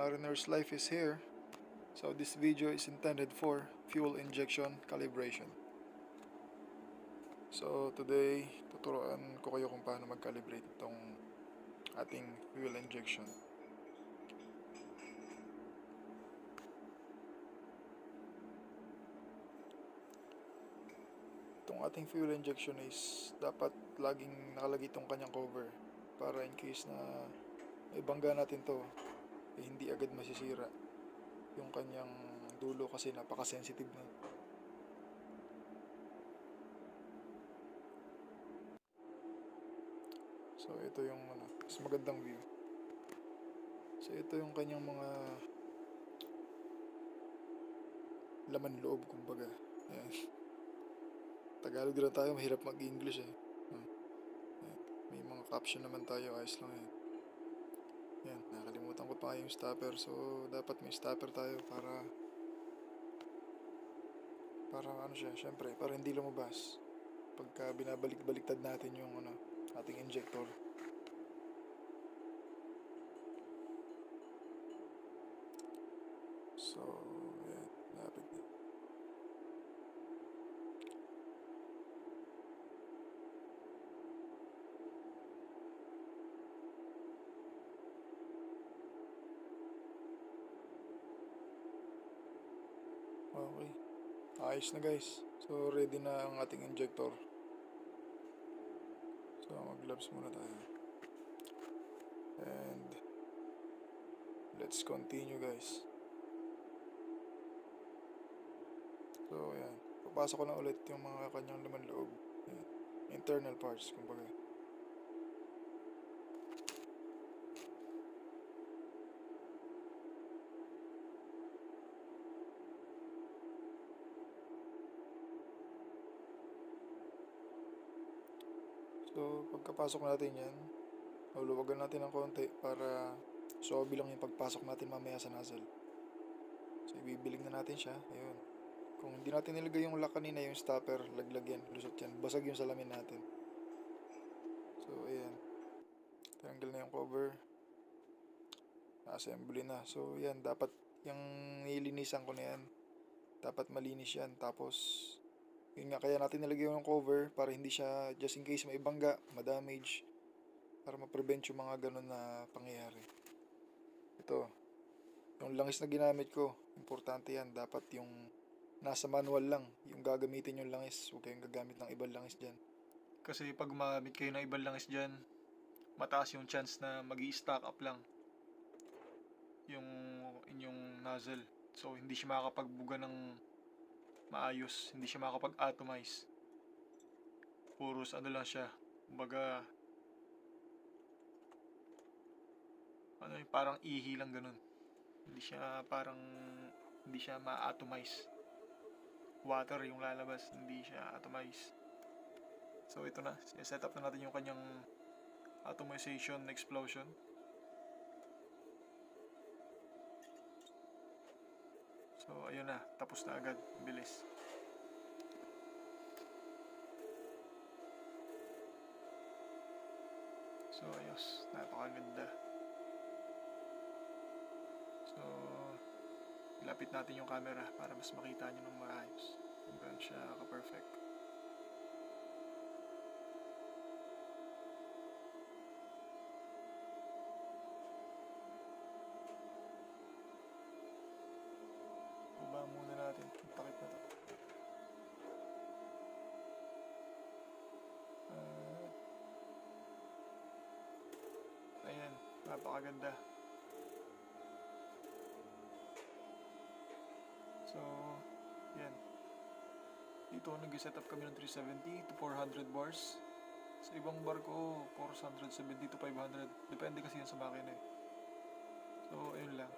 Mariner's life is here. So this video is intended for fuel injection calibration. So today, tuturuan ko kayo kung paano mag-calibrate itong ating fuel injection. Itong ating fuel injection is dapat laging nakalagay itong kanyang cover para in case na ibangga natin to, hindi agad masisira yung kanyang dulo kasi napaka-sensitive na. So ito yung mas magandang view. So ito yung kanyang mga laman loob kumbaga. Ayan. Tagalog din tayo, mahirap mag-English eh. Ayan. May mga caption naman tayo, ayos lang yan. Yan, nakalimutan ko pa yung stopper. So dapat may stopper tayo para siya, syempre, para hindi lumabas pagka binabalik-baliktad natin yung ating injector. So yan, lapit na. Okay, ayos na guys. So ready na ang ating injector. So mag-gloves muna tayo. And let's continue guys. So ayan, papasok ko na ulit yung mga kanyang laman loob. Ayan. Internal parts kumbaga. So pagkapasok natin yan, luluwagan natin ng konti para suwabe lang yung pagpasok natin mamaya sa nozzle. So ibibiling na natin siya. Ayun. Kung hindi natin nilagay yung lock kanina, yung stopper, laglag yan, lusot yan, basag yung salamin natin. So ayan, tanggal na yung cover, assembly na. So yan, dapat yung nilinisan ko na yan, dapat malinis yan. Tapos yun nga, kaya natin nilagay yung cover para hindi siya, just in case may bangga, ma-damage, para ma-prevent yung mga ganun na pangyayari. Ito, yung langis na ginamit ko, importante yan. Dapat yung nasa manual lang, yung gagamitin yung langis. Huwag kayong gagamit ng ibang langis dyan. Kasi pag gumamit kayo ng ibang langis dyan, mataas yung chance na mag-i-stock up lang yung inyong nozzle. So hindi siya makakapagbuga ng maayos, hindi siya makakapag-atomize. Puros lang siya, kumbaga parang ihi lang ganun. Hindi siya ma-atomize. Water yung lalabas, hindi siya atomize. So ito na, set up na natin yung kanyang atomization explosion. So ayun na, tapos na agad, bilis. So ayos, napakaganda. So ilapit natin yung camera para mas makita nyo ng maayos kung gaano siya ka-perfect. Baba muna natin itong takip na to. Ayan, napakaganda. So, yan. Dito nag-set up kami ng 370 to 400 bars. Sa ibang bar ko, 470 to 500. Depende kasi yan sa makina eh. So, ayun lang.